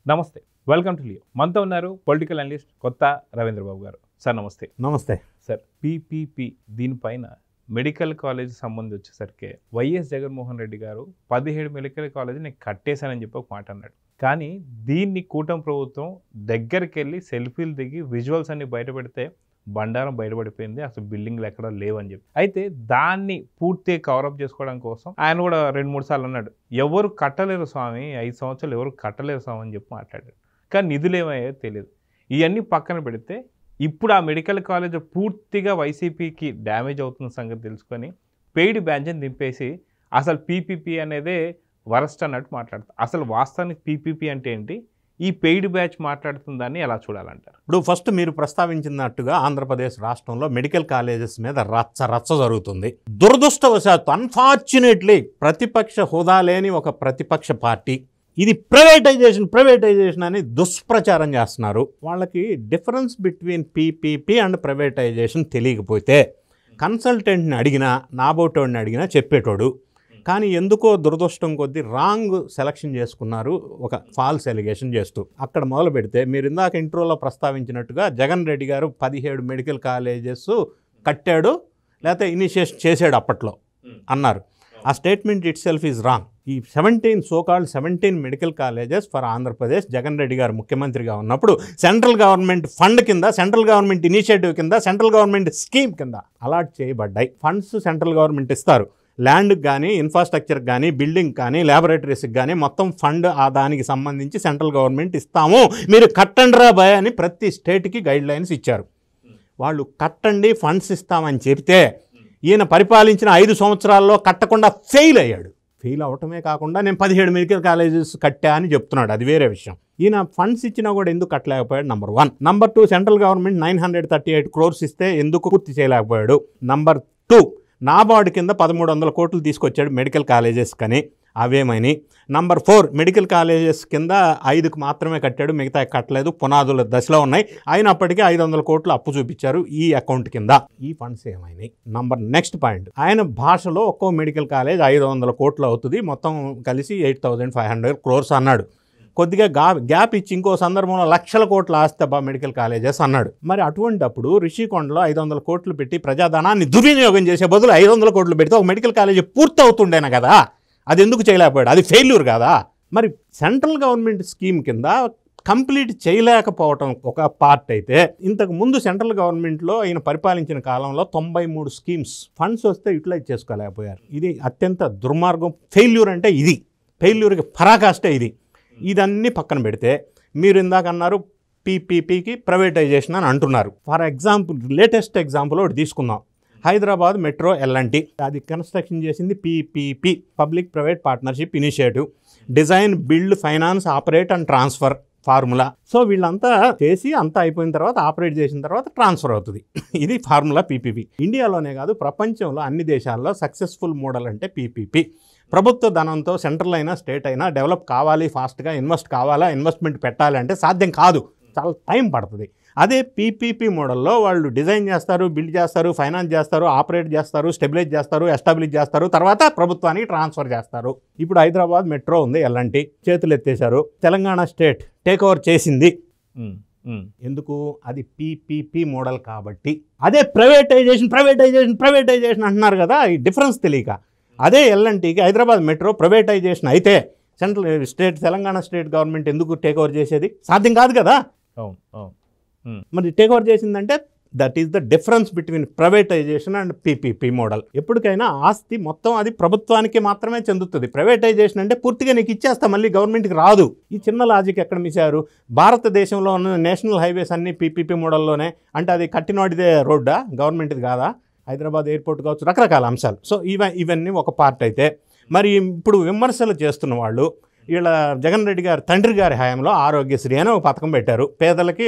నమస్తే, welcome to Leo. మనతో ఉన్నారు పొలిటికల్ అనలిస్ట్ కొత్త రవీంద్ర బాబు గారు. సార్ నమస్తే. నమస్తే సార్, పీపీపీ దీనిపైన మెడికల్ కాలేజ్ సంబంధించి వచ్చేసరికి వైఎస్ జగన్మోహన్ రెడ్డి గారు 17 మెడికల్ కాలేజ్ నేను కట్టేశానని చెప్పి ఒక మాట అన్నాడు. కానీ దీన్ని కూటమి ప్రభుత్వం దగ్గరికి వెళ్ళి సెల్ఫీలు దిగి విజువల్స్ అన్ని బయటపెడితే బండారం బయటపడిపోయింది, అసలు బిల్డింగ్లు ఎక్కడ లేవని చెప్పి. అయితే దాన్ని పూర్తిగా కవరప్ చేసుకోవడం కోసం ఆయన కూడా 2-3 సార్లు అన్నాడు, ఎవరు కట్టలేరు స్వామి, 5 సంవత్సరాలు ఎవరు కట్టలేరు స్వామి అని చెప్పి మాట్లాడాడు. కానీ నిధులు ఏమయ్యాయో తెలియదు. ఇవన్నీ పక్కన పెడితే ఇప్పుడు ఆ మెడికల్ కాలేజ్ పూర్తిగా వైసీపీకి డ్యామేజ్ అవుతున్న సంగతి తెలుసుకొని పెయిడ్ బ్యాచ్ని దింపేసి అసలు పీపీపీ అనేదే వరస్ట్ అన్నట్టు మాట్లాడుతారు. అసలు వాస్తవానికి పీపీపీ అంటే ఏంటి, ఈ పెయిడ్ బ్యాచ్ మాట్లాడుతుందని ఎలా చూడాలంటారు? ఇప్పుడు ఫస్ట్ మీరు ప్రస్తావించినట్టుగా ఆంధ్రప్రదేశ్ రాష్ట్రంలో మెడికల్ కాలేజెస్ మీద రచ్చ జరుగుతుంది. దురదృష్టవశాత్తు అన్ఫార్చునేట్లీ ప్రతిపక్ష హోదా లేని ఒక ప్రతిపక్ష పార్టీ ఇది ప్రైవేటైజేషన్ అని దుష్ప్రచారం చేస్తున్నారు. వాళ్ళకి difference between PPP and privatisation తెలియకపోతే కన్సల్టెంట్ని అడిగినా, నాబోటోడిని అడిగినా చెప్పేటోడు. కానీ ఎందుకో దురదృష్టం కొద్దీ రాంగ్ సెలక్షన్ చేసుకున్నారు, ఒక ఫాల్స్ ఎలిగేషన్ చేస్తూ. అక్కడ మొదలు పెడితే మీరు ఇందాక ఇంట్రోలో ప్రస్తావించినట్టుగా జగన్ రెడ్డి గారు 17 మెడికల్ కాలేజెస్ కట్టాడు, లేకపోతే ఇనిషియేషన్ చేశాడు అప్పట్లో అన్నారు. ఆ statement it self is wrong. ఈ 17 medical colleges for Andhra Pradesh Jagan Reddy గారు ముఖ్యమంత్రిగా ఉన్నప్పుడు సెంట్రల్ గవర్నమెంట్ ఫండ్ కింద, సెంట్రల్ గవర్నమెంట్ ఇనిషియేటివ్ కింద, సెంట్రల్ గవర్నమెంట్ స్కీమ్ కింద అలాట్ చేయబడ్డాయి. ఫండ్స్ సెంట్రల్ గవర్నమెంట్ ఇస్తారు. ల్యాండ్కి కానీ, ఇన్ఫ్రాస్ట్రక్చర్కి కానీ, బిల్డింగ్ కానీ, ల్యాబొరేటరీస్కి కానీ మొత్తం ఫండ్ ఆ దానికి సంబంధించి సెంట్రల్ గవర్నమెంట్ ఇస్తాము, మీరు కట్టండిరా భయ అని ప్రతి స్టేట్కి గైడ్ లైన్స్ ఇచ్చారు. వాళ్ళు కట్టండి, ఫండ్స్ ఇస్తామని చెప్తే ఈయన పరిపాలించిన 5 సంవత్సరాల్లో కట్టకుండా ఫెయిల్ అయ్యాడు. ఫెయిల్ అవటమే కాకుండా నేను 17 మెడికల్ కాలేజెస్ కట్టా అని చెప్తున్నాడు, అది వేరే విషయం. ఈయన ఫండ్స్ ఇచ్చినా కూడా ఎందుకు కట్టలేకపోయాడు, number 1. Number 2, central government 938 crores ఇస్తే ఎందుకు పూర్తి చేయలేకపోయాడు. నంబర్ 2, నాబార్డు కింద 1300 కోట్లు తీసుకొచ్చాడు మెడికల్ కాలేజెస్ కని, అవేమని. నంబర్ 4, మెడికల్ కాలేజెస్ కింద 5కు మాత్రమే కట్టాడు, మిగతా కట్టలేదు, పునాదుల దశలో ఉన్నాయి. అయినప్పటికీ 500 కోట్లు అప్పు చూపించారు ఈ అకౌంట్ కింద. ఈ ఫండ్స్ ఏమైనాయి. నెక్స్ట్ పాయింట్, ఆయన భాషలో ఒక్కో మెడికల్ కాలేజ్ 500 కోట్లు అవుతుంది, మొత్తం కలిసి 8500 crores అన్నాడు. కొద్దిగా గ్యాప్ ఇచ్చి ఇంకో సందర్భంలో 1,00,000 కోట్ల ఆస్తబా మెడికల్ కాలేజెస్ అన్నాడు. మరి అటువంటప్పుడు రిషికొండలో 500 కోట్లు పెట్టి ప్రజాధనాన్ని దుర్వినియోగం చేసే బదులు 500 కోట్లు పెడితే ఒక మెడికల్ కాలేజీ పూర్తి అవుతుండేనా కదా, అది ఎందుకు చేయలేకపోయాడు, అది ఫెయిల్యూర్ కదా. మరి సెంట్రల్ గవర్నమెంట్ స్కీమ్ కింద కంప్లీట్ చేయలేకపోవటం ఒక పార్ట్ అయితే, ఇంతకు ముందు సెంట్రల్ గవర్నమెంట్లో ఆయన పరిపాలించిన కాలంలో 93 స్కీమ్స్ ఫండ్స్ వస్తే యూటిలైజ్ చేసుకోలేకపోయారు. ఇది అత్యంత దుర్మార్గం. ఫెయిల్యూర్ అంటే ఇది, ఫెయిల్యూర్కి పరాకాష్టే ఇది. ఇదన్నీ పక్కన పెడితే మీరు ఇందాక అన్నారు పీపీపీకి ప్రైవేటైజేషన్ అని అంటున్నారు. ఫర్ ఎగ్జాంపుల్, లేటెస్ట్ ఎగ్జాంపుల్ ఒకటి తీసుకుందాం. హైదరాబాద్ మెట్రో ఎల్ఎన్టీ, అది కన్స్ట్రక్షన్ చేసింది PPP, public private partnership initiative. Design, build, finance, operate and transfer formula. So వీళ్ళంతా చేసి అంతా అయిపోయిన తర్వాత, ఆపరేట్ చేసిన తర్వాత ట్రాన్స్ఫర్ అవుతుంది. ఇది ఫార్ములా పీపీపీ. ఇండియాలోనే కాదు, ప్రపంచంలో అన్ని దేశాల్లో సక్సెస్ఫుల్ మోడల్ అంటే పీపీపీ. ప్రభుత్వ ధనంతో సెంట్రల్ అయినా స్టేట్ అయినా డెవలప్ కావాలి, ఫాస్ట్గా ఇన్వెస్ట్మెంట్ పెట్టాలి అంటే సాధ్యం కాదు, చాలా టైం పడుతుంది. అదే పీపీపీ మోడల్లో వాళ్ళు డిజైన్ చేస్తారు, బిల్డ్ చేస్తారు, ఫైనాన్స్ చేస్తారు, ఆపరేట్ చేస్తారు, స్టెబిలైజ్ చేస్తారు, ఎస్టాబ్లిష్ చేస్తారు, తర్వాత ప్రభుత్వానికి ట్రాన్స్ఫర్ చేస్తారు. ఇప్పుడు హైదరాబాద్ మెట్రో ఉంది, ఎల్ఎన్టీ చేతులు ఎత్తేశారు. తెలంగాణ స్టేట్ టేక్ ఓవర్ చేసింది. ఎందుకు? అది పీపీపీ మోడల్ కాబట్టి. అదే ప్రైవేటైజేషన్ అంటున్నారు కదా, ఈ డిఫరెన్స్ తెలియక. అదే ఎల్ఎన్టీకి హైదరాబాద్ మెట్రో ప్రైవేటైజేషన్ అయితే తెలంగాణ స్టేట్ గవర్నమెంట్ ఎందుకు టేక్ ఓవర్ చేసేది? సాధ్యం కాదు కదా. మరి టేక్ ఓవర్ చేసిందంటే that is the difference between privatisation and PPP model. ఎప్పటికైనా ఆస్తి మొత్తం అది ప్రభుత్వానికి మాత్రమే చెందుతుంది. ప్రైవేటైజేషన్ అంటే పూర్తిగా నీకు ఇచ్చేస్తా, మళ్ళీ గవర్నమెంట్కి రాదు. ఈ చిన్న లాజిక్ ఎక్కడ మిసారు? భారతదేశంలో ఉన్న నేషనల్ హైవేస్ అన్ని పీపీపీ మోడల్లోనే. అంటే అది కట్టినోడిదే రోడ్డా, గవర్నమెంట్ది కాదా? హైదరాబాద్ ఎయిర్పోర్ట్ కావచ్చు, రకరకాల అంశాలు. సో ఇవన్నీ ఒక పార్ట్ అయితే, మరి ఇప్పుడు విమర్శలు చేస్తున్న వాళ్ళు వీళ్ళ జగన్ రెడ్డి గారి తండ్రి గారి హయాంలో ఆరోగ్యశ్రీ అని ఒక పథకం పెట్టారు. పేదలకి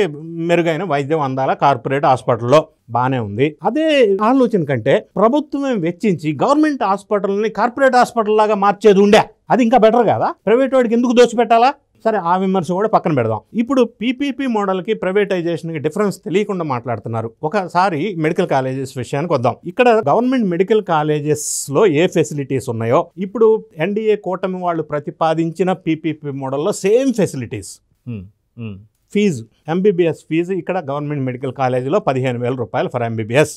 మెరుగైన వైద్యం అందాల కార్పొరేట్ హాస్పిటల్లో, బాగానే ఉంది. అదే ఆలోచన కంటే ప్రభుత్వమే వెచ్చించి గవర్నమెంట్ హాస్పిటల్ని కార్పొరేట్ హాస్పిటల్ లాగా మార్చేది ఉండే, అది ఇంకా బెటర్ కదా. ప్రైవేట్ వాడికి ఎందుకు దోచిపెట్టాలా? సరే, ఆ విమర్శ కూడా పక్కన పెడదాం. ఇప్పుడు పీపీపీ మోడల్కి ప్రైవేటైజేషన్కి డిఫరెన్స్ తెలియకుండా మాట్లాడుతున్నారు. ఒకసారి మెడికల్ కాలేజెస్ విషయానికి వద్దాం. ఇక్కడ గవర్నమెంట్ మెడికల్ కాలేజెస్లో ఏ ఫెసిలిటీస్ ఉన్నాయో ఇప్పుడు ఎన్డీఏ కూటమి వాళ్ళు ప్రతిపాదించిన పీపీపీ మోడల్లో same facilities fee MBBS fee ఇక్కడ గవర్నమెంట్ మెడికల్ కాలేజీలో 15,000 రూపాయలు ఫర్ ఎంబీబీఎస్.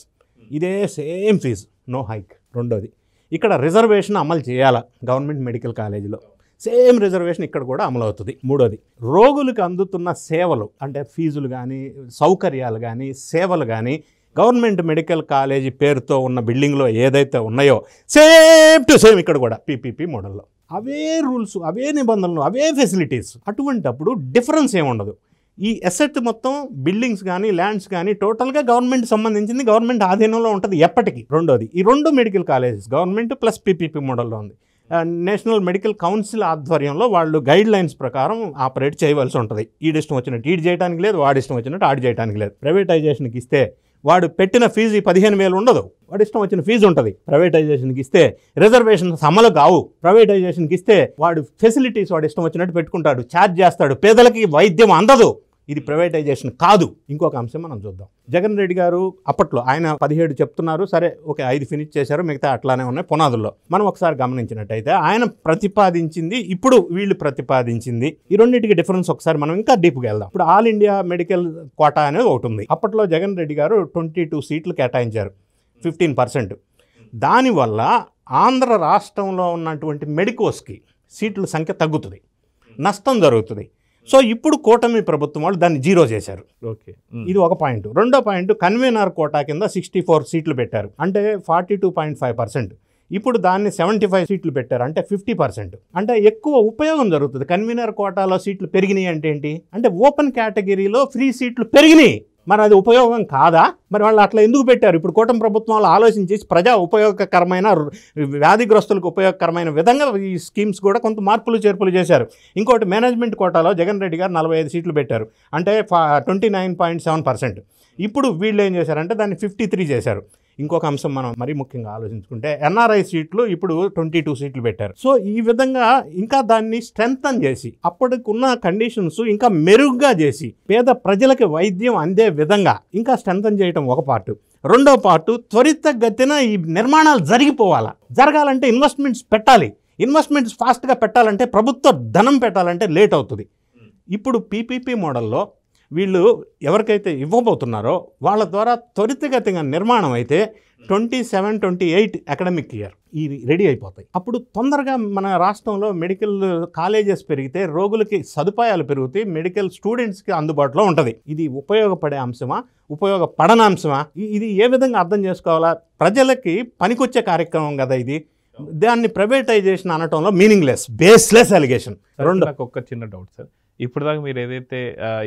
ఇదే సేమ్ ఫీజు, నో హైక్. రెండోది, ఇక్కడ రిజర్వేషన్ అమలు చేయాలా గవర్నమెంట్ మెడికల్ కాలేజీలో, సేమ్ రిజర్వేషన్ ఇక్కడ కూడా అమలు అవుతుంది. మూడోది, రోగులకు అందుతున్న సేవలు అంటే ఫీజులు కానీ సౌకర్యాలు కానీ సేవలు కానీ గవర్నమెంట్ మెడికల్ కాలేజీ పేరుతో ఉన్న బిల్డింగ్లో ఏదైతే ఉన్నాయో సేమ్ టు సేమ్ ఇక్కడ కూడా పీపీపీ మోడల్లో అవే రూల్స్, అవే నిబంధనలు, అవే ఫెసిలిటీస్. అటువంటప్పుడు డిఫరెన్స్ ఏముండదు. ఈ అసెట్ మొత్తం బిల్డింగ్స్ కానీ ల్యాండ్స్ కానీ టోటల్గా గవర్నమెంట్ సంబంధించింది, గవర్నమెంట్ ఆధీనంలో ఉంటుంది ఎప్పటికీ. రెండోది, ఈ 2 medical colleges government plus PPP మోడల్లో ఉంది. నేషనల్ మెడికల్ కౌన్సిల్ ఆధ్వర్యంలో వాళ్ళు గైడ్ లైన్స్ ప్రకారం ఆపరేట్ చేయవలసి ఉంటుంది. ఈడిష్టం వచ్చినట్టు ఈడు చేయడానికి లేదు, వాడిష్టం వచ్చినట్టు ఆడు చేయడానికి లేదు. ప్రైవేటైజేషన్కి ఇస్తే వాడు పెట్టిన ఫీజు 15,000 ఉండదు, వాడి ఇష్టం వచ్చిన ఫీజు ఉంటుంది. ప్రైవేటైజేషన్కి ఇస్తే రిజర్వేషన్స్ అమలు కావు. ప్రైవేటైజేషన్కి ఇస్తే వాడు ఫెసిలిటీస్ వాడు ఇష్టం వచ్చినట్టు పెట్టుకుంటాడు, ఛార్జ్ చేస్తాడు, పేదలకి వైద్యం అందదు. ఇది ప్రైవేటైజేషన్ కాదు. ఇంకొక అంశం మనం చూద్దాం. జగన్ రెడ్డి గారు అప్పట్లో ఆయన 17 చెప్తున్నారు, సరే ఓకే 5 ఫినిష్ చేశారు, మిగతా అట్లానే ఉన్నాయి పునాదుల్లో. మనం ఒకసారి గమనించినట్టయితే ఆయన ప్రతిపాదించింది, ఇప్పుడు వీళ్ళు ప్రతిపాదించింది, ఈ రెండింటికి డిఫరెన్స్ ఒకసారి మనం ఇంకా డీప్గా వెళ్దాం. ఇప్పుడు ఆల్ ఇండియా మెడికల్ కోటా అనేది ఒకటి ఉంది. అప్పట్లో జగన్ రెడ్డి గారు 22 సీట్లు కేటాయించారు, 15%. దానివల్ల ఆంధ్ర రాష్ట్రంలో ఉన్నటువంటి మెడికోస్కి సీట్ల సంఖ్య తగ్గుతుంది, నష్టం జరుగుతుంది. సో ఇప్పుడు కూటమి ప్రభుత్వం వాళ్ళు దాన్ని 0 చేశారు. ఓకే, ఇది ఒక పాయింట్. రెండో పాయింట్, కన్వీనర్ కోటా కింద 64 సీట్లు పెట్టారు, అంటే 42.5%. ఇప్పుడు దాన్ని 75 సీట్లు పెట్టారు, అంటే 50%. అంటే ఎక్కువ ఉపయోగం జరుగుతుంది. కన్వీనర్ కోటాలో సీట్లు పెరిగినాయి అంటే ఏంటి అంటే ఓపెన్ కేటగిరీలో ఫ్రీ సీట్లు పెరిగినాయి. మరి అది ఉపయోగం కాదా? మరి వాళ్ళు అట్లా ఎందుకు పెట్టారు? ఇప్పుడు కూటమి ప్రభుత్వాలు ఆలోచించి ప్రజా ఉపయోగకరమైన, వ్యాధిగ్రస్తులకు ఉపయోగకరమైన విధంగా ఈ స్కీమ్స్ కూడా కొంత మార్పులు చేర్పులు చేశారు. ఇంకోటి, మేనేజ్మెంట్ కోటాలో జగన్ రెడ్డి గారు 45 సీట్లు పెట్టారు, అంటే 29.7%. ఇప్పుడు వీళ్ళు ఏం చేశారంటే దాన్ని 53 చేశారు. ఇంకొక అంశం మనం మరీ ముఖ్యంగా ఆలోచించుకుంటే ఎన్ఆర్ఐ సీట్లు ఇప్పుడు 22 సీట్లు పెట్టారు. సో ఈ విధంగా ఇంకా దాన్ని స్ట్రెంథన్ చేసి అప్పటికున్న కండిషన్స్ ఇంకా మెరుగ్గా చేసి పేద ప్రజలకి వైద్యం అందే విధంగా ఇంకా స్ట్రెంథన్ చేయటం ఒక పార్ట్. రెండో పార్ట్, త్వరితగతిన ఈ నిర్మాణాలు జరిగిపోవాలా. జరగాలంటే ఇన్వెస్ట్మెంట్స్ పెట్టాలి. ఇన్వెస్ట్మెంట్స్ ఫాస్ట్గా పెట్టాలంటే ప్రభుత్వ ధనం పెట్టాలంటే లేట్ అవుతుంది. ఇప్పుడు పీపీపీ మోడల్లో వీళ్ళు ఎవరికైతే ఇవ్వబోతున్నారో వాళ్ళ ద్వారా త్వరితగతిగా నిర్మాణం అయితే 27-28 అకాడమిక్ ఇయర్ ఇవి రెడీ అయిపోతాయి. అప్పుడు తొందరగా మన రాష్ట్రంలో మెడికల్ కాలేజెస్ పెరిగితే రోగులకి సదుపాయాలు పెరుగుతాయి, మెడికల్ స్టూడెంట్స్కి అందుబాటులో ఉంటుంది. ఇది ఉపయోగపడే అంశమా, ఉపయోగపడని అంశమా? ఇది ఏ విధంగా అర్థం చేసుకోవాలా? ప్రజలకి పనికొచ్చే కార్యక్రమం కదా ఇది. దాన్ని ప్రైవేటైజేషన్ అనటంలో మీనింగ్లెస్, బేస్లెస్ అలిగేషన్. నాకు ఒక చిన్న డౌట్ సార్, ఇప్పుడు దాకా మీరు ఏదైతే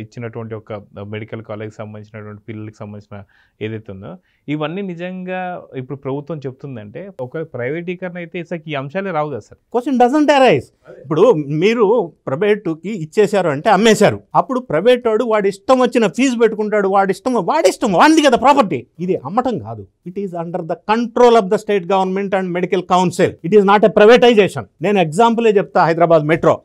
ఇచ్చినటువంటి ఒక మెడికల్ కాలేజ్కి సంబంధించినటువంటి పిల్లలకి సంబంధించిన ఏదైతే ఉందో ఇవన్నీ నిజంగా ఇప్పుడు ప్రభుత్వం చెప్తుందంటే ఒక ప్రైవేటీకరణ అయితే ఇసకి ఈ అంశాలే రావు కదా సార్? Question doesn't arise. ఇప్పుడు మీరు ప్రైవేటుకి ఇచ్చేశారు అంటే అమ్మేశారు. అప్పుడు ప్రైవేట్ వాడు వాడి ఇష్టం వచ్చిన ఫీజు పెట్టుకుంటాడు, వాడి ఇష్టం వాడిది కదా ప్రాపర్టీ. ఇది అమ్మటం కాదు. It is under the control of the state government and medical council. It is not a privatisation. నేను ఎగ్జాంపులే చెప్తా. హైదరాబాద్ మెట్రో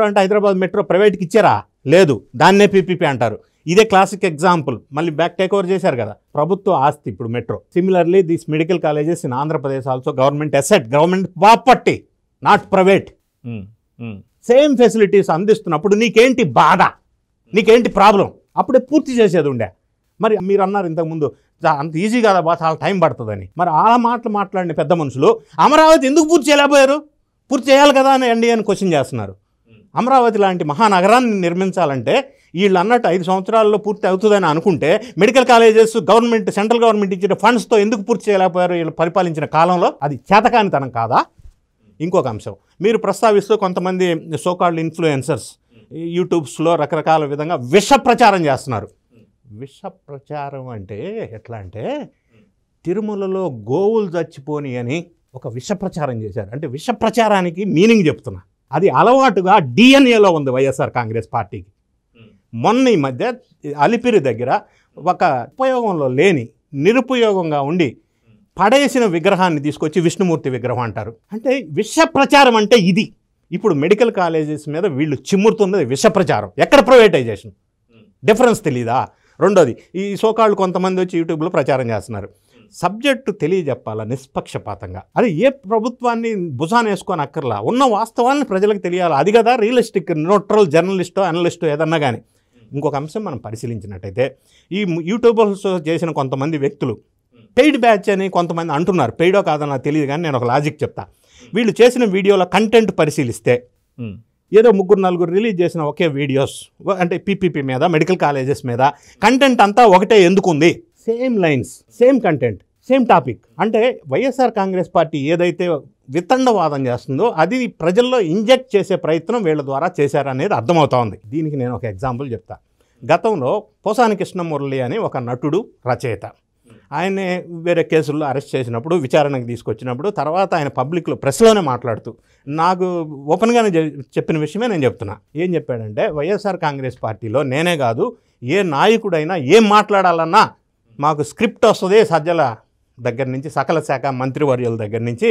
అంటే హైదరాబాద్ మెట్రో ప్రైవేట్కి ఇచ్చారా? లేదు, దాన్నే పీపీపీ అంటారు. ఇదే క్లాసిక్ ఎగ్జాంపుల్. మళ్ళీ బ్యాక్ టేక్ ఓవర్ చేశారు కదా, ప్రభుత్వ ఆస్తి ఇప్పుడు metro. Similarly these medical colleges in Andhra Pradesh also government asset, government property, not private. Same facilities అందిస్తున్నప్పుడు నీకేంటి బాధ, నీకేంటి ప్రాబ్లం? అప్పుడే పూర్తి చేసేది ఉండే. మరి మీరు అన్నారు ఇంతకుముందు అంత ఈజీ కదా బా, చాలా టైం పడుతుందని. మరి ఆ మాటలు మాట్లాడిన పెద్ద మనుషులు అమరావతి ఎందుకు పూర్తి చేయలేకపోయారు? పూర్తి చేయాలి కదా అని ఎన్డీఏని క్వశ్చన్ చేస్తున్నారు. అమరావతి లాంటి మహానగరాన్ని నిర్మించాలంటే వీళ్ళు అన్నట్టు 5 సంవత్సరాల్లో పూర్తి అవుతుందని అనుకుంటే medical colleges government, central government ఇచ్చిన ఫండ్స్తో ఎందుకు పూర్తి చేయలేకపోయారు వీళ్ళు పరిపాలించిన కాలంలో? అది చేతకానితనం కాదా? ఇంకొక అంశం మీరు ప్రస్తావిస్తూ కొంతమంది సోకాల్డ్ ఇన్ఫ్లుయెన్సర్స్ యూట్యూబ్స్లో రకరకాల విధంగా విష ప్రచారం చేస్తున్నారు. విష ప్రచారం అంటే ఎట్లా అంటే తిరుమలలో గోవులు చచ్చిపోని అని ఒక విష ప్రచారం చేశారు. అంటే విష ప్రచారానికి మీనింగ్ చెప్తున్నా. అది అలవాటుగా డిఎన్ఏలో ఉంది వైఎస్ఆర్ కాంగ్రెస్ పార్టీకి. మొన్న ఈ మధ్య అలిపిరి దగ్గర ఒక ఉపయోగంలో లేని, నిరుపయోగంగా ఉండి పడేసిన విగ్రహాన్ని తీసుకొచ్చి విష్ణుమూర్తి విగ్రహం అంటారు. అంటే విష ప్రచారం అంటే ఇది. ఇప్పుడు మెడికల్ కాలేజెస్ మీద వీళ్ళు చిమ్మురుతున్నది విష ప్రచారం. ఎక్కడ ప్రైవేటైజేషన్? డిఫరెన్స్ తెలీదా? రెండోది, ఈ సోకాళ్ళు కొంతమంది వచ్చి యూట్యూబ్లో ప్రచారం చేస్తున్నారు. సబ్జెక్టు తెలియజెప్పాలా నిష్పక్షపాతంగా. అది ఏ ప్రభుత్వాన్ని భుజాన వేసుకొని అక్కర్లా, ఉన్న వాస్తవాన్ని ప్రజలకు తెలియాలి. అది కదా రియలిస్టిక్ న్యూట్రల్ జర్నలిస్టో అనలిస్టో ఏదన్నా కానీ. ఇంకొక అంశం మనం పరిశీలించినట్టయితే ఈ యూట్యూబర్స్ చేసిన కొంతమంది వ్యక్తులు పెయిడ్ బ్యాచ్ అని కొంతమంది అంటున్నారు. పెయిడో కాదో నాకు తెలియదు, కానీ నేను ఒక లాజిక్ చెప్తా. వీళ్ళు చేసిన వీడియోల కంటెంట్ పరిశీలిస్తే ఏదో 3-4 రిలీజ్ చేసిన ఒకే వీడియోస్, అంటే పీపీపీ మీద, మెడికల్ కాలేజెస్ మీద కంటెంట్ అంతా ఒకటే ఎందుకుంది? Same lines, same content, same topic. అంటే వైఎస్ఆర్ కాంగ్రెస్ పార్టీ ఏదైతే వితండవాదం చేస్తుందో అది ప్రజల్లో ఇంజెక్ట్ చేసే ప్రయత్నం వీళ్ళ ద్వారా చేశారనేది అర్థమవుతా ఉంది. దీనికి నేను ఒక ఎగ్జాంపుల్ చెప్తా. గతంలో పోసాని కృష్ణమురళి అని ఒక నటుడు, రచయిత, ఆయన్ని వేరే కేసుల్లో అరెస్ట్ చేసినప్పుడు విచారణకు తీసుకొచ్చినప్పుడు తర్వాత ఆయన పబ్లిక్లో ప్రెస్లోనే మాట్లాడుతూ నాకు ఓపెన్గానే చెప్పిన విషయమే నేను చెప్తున్నా. ఏం చెప్పాడంటే, వైఎస్ఆర్ కాంగ్రెస్ పార్టీలో నేనే కాదు ఏ నాయకుడైనా ఏం మాట్లాడాలన్నా మాకు స్క్రిప్ట్ వస్తుంది, సజ్జల దగ్గర నుంచి సకల శాఖ మంత్రివర్యుల దగ్గర నుంచి,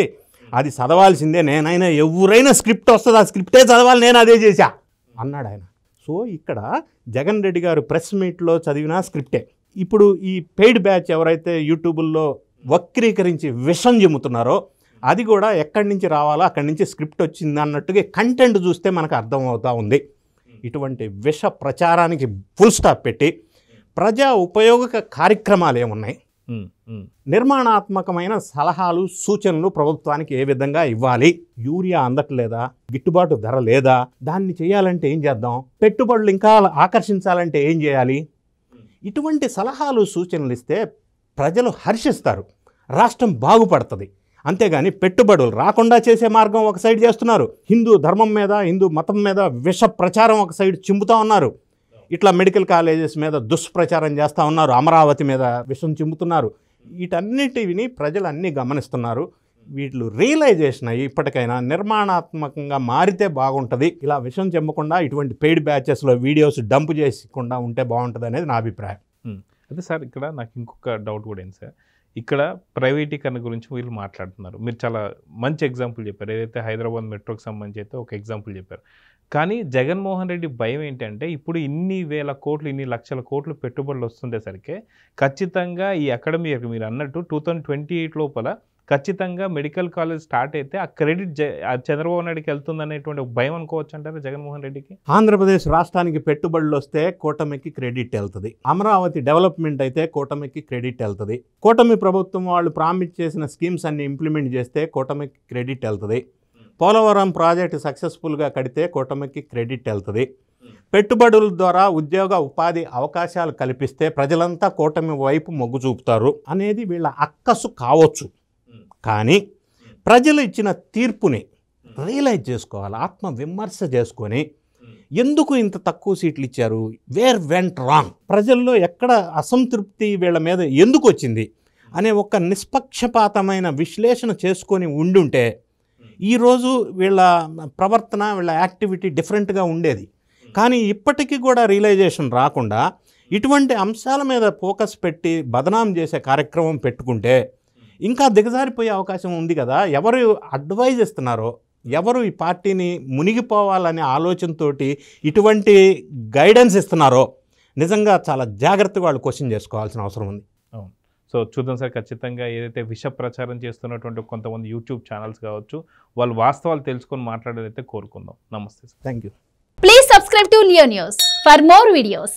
అది చదవాల్సిందే, నేనైనా ఎవరైనా స్క్రిప్ట్ వస్తుంది, ఆ స్క్రిప్టే చదవాలి, నేను అదే చేశా అన్నాడు ఆయన. సో ఇక్కడ జగన్ రెడ్డి గారు ప్రెస్ మీట్లో చదివిన స్క్రిప్టే. ఇప్పుడు ఈ పెయిడ్ బ్యాచ్ ఎవరైతే యూట్యూబుల్లో వక్రీకరించి విషం చెమ్ముతున్నారో అది కూడా ఎక్కడి నుంచి రావాలో అక్కడి నుంచి స్క్రిప్ట్ వచ్చింది అన్నట్టుగా కంటెంట్ చూస్తే మనకు అర్థమవుతూ ఉంది. ఇటువంటి విష ప్రచారానికి ఫుల్ స్టాప్ పెట్టి ప్రజా ఉపయోగక కార్యక్రమాలు ఏమున్నాయి, నిర్మాణాత్మకమైన సలహాలు సూచనలు ప్రభుత్వానికి ఏ విధంగా ఇవ్వాలి, యూరియా అందట్లేదా, గిట్టుబాటు ధర లేదా, దాన్ని చేయాలంటే ఏం చేద్దాం, పెట్టుబడులు ఇంకా ఆకర్షించాలంటే ఏం చేయాలి, ఇటువంటి సలహాలు సూచనలు ఇస్తే ప్రజలు హర్షిస్తారు, రాష్ట్రం బాగుపడుతుంది. అంతేగాని పెట్టుబడులు రాకుండా చేసే మార్గం ఒక సైడ్ చేస్తున్నారు, హిందూ ధర్మం మీద, హిందూ మతం మీద విష ప్రచారం ఒక సైడ్ చింపుతూ ఉన్నారు, ఇట్లా మెడికల్ కాలేజెస్ మీద దుష్ప్రచారం చేస్తూ ఉన్నారు, అమరావతి మీద విషం చింపుతున్నారు. వీటన్నిటిని ప్రజలు అన్నీ గమనిస్తున్నారు. వీళ్ళు రియలైజేషన్ అయ్యి ఇప్పటికైనా నిర్మాణాత్మకంగా మారితే బాగుంటుంది. ఇలా విషయం చెమ్మకుండా ఇటువంటి పెయిడ్ బ్యాచెస్లో వీడియోస్ డంప్ చేసుకుండా ఉంటే బాగుంటుంది అనేది నా అభిప్రాయం. అదే సార్, ఇక్కడ నాకు ఇంకొక డౌట్ కూడా ఏంటి సార్, ఇక్కడ ప్రైవేటీకరణ గురించి వీళ్ళు మాట్లాడుతున్నారు. మీరు చాలా మంచి ఎగ్జాంపుల్ చెప్పారు, ఏదైతే హైదరాబాద్ మెట్రోకి సంబంధించి అయితే ఒక ఎగ్జాంపుల్ చెప్పారు. కానీ జగన్మోహన్ రెడ్డి భయం ఏంటంటే, ఇప్పుడు ఇన్ని వేల కోట్లు, ఇన్ని లక్షల కోట్లు పెట్టుబడులు వస్తుండేసరికి ఖచ్చితంగా ఈ అకాడమీ మీరు అన్నట్టు 2028 లోపల ఖచ్చితంగా మెడికల్ కాలేజ్ స్టార్ట్ అయితే ఆ క్రెడిట్ చంద్రబాబు నాయుడుకి వెళ్తుంది అనేటువంటి భయం అనుకోవచ్చు అంటారా జగన్మోహన్ రెడ్డికి? ఆంధ్రప్రదేశ్ రాష్ట్రానికి పెట్టుబడులు వస్తే కూటమికి క్రెడిట్ వెళ్తుంది, అమరావతి డెవలప్మెంట్ అయితే కూటమికి క్రెడిట్ వెళ్తుంది, కూటమి ప్రభుత్వం వాళ్ళు ప్రామిస్ చేసిన స్కీమ్స్ అన్ని ఇంప్లిమెంట్ చేస్తే కూటమికి క్రెడిట్ వెళ్తుంది, పోలవరం ప్రాజెక్టు సక్సెస్ఫుల్గా కడితే కూటమికి క్రెడిట్ వెళ్తుంది, పెట్టుబడుల ద్వారా ఉద్యోగ ఉపాధి అవకాశాలు కల్పిస్తే ప్రజలంతా కూటమి వైపు మొగ్గు చూపుతారు అనేది వీళ్ళ అక్కసు కావచ్చు. కానీ ప్రజలు ఇచ్చిన తీర్పుని రియలైజ్ చేసుకోవాలి, ఆత్మ విమర్శ చేసుకొని ఎందుకు ఇంత తక్కువ సీట్లు ఇచ్చారు, వేర్ వెంట్ రాంగ్, ప్రజల్లో ఎక్కడ అసంతృప్తి వీళ్ళ మీద ఎందుకు వచ్చింది అనే ఒక నిష్పక్షపాతమైన విశ్లేషణ చేసుకొని ఉండుంటే ఈరోజు వీళ్ళ ప్రవర్తన, వీళ్ళ యాక్టివిటీ డిఫరెంట్గా ఉండేది. కానీ ఇప్పటికీ కూడా రియలైజేషన్ రాకుండా ఇటువంటి అంశాల మీద ఫోకస్ పెట్టి బదనాం చేసే కార్యక్రమం పెట్టుకుంటే ఇంకా దిగజారిపోయే అవకాశం ఉంది కదా. ఎవరు అడ్వైజ్ ఇస్తున్నారో, ఎవరు ఈ పార్టీని మునిగిపోవాలనే ఆలోచనతోటి ఇటువంటి గైడెన్స్ ఇస్తున్నారో నిజంగా చాలా జాగ్రత్తగా వాళ్ళు క్వశ్చన్ చేసుకోవాల్సిన అవసరం ఉంది. అవును. సో చూద్దాం సార్, ఖచ్చితంగా ఏదైతే విష ప్రచారం చేస్తున్నటువంటి కొంతమంది యూట్యూబ్ ఛానల్స్ కావచ్చు, వాళ్ళు వాస్తవాలు తెలుసుకొని మాట్లాడేదైతే కోరుకుందాం. నమస్తే sir. Thank you. Please subscribe to Leo News for more videos.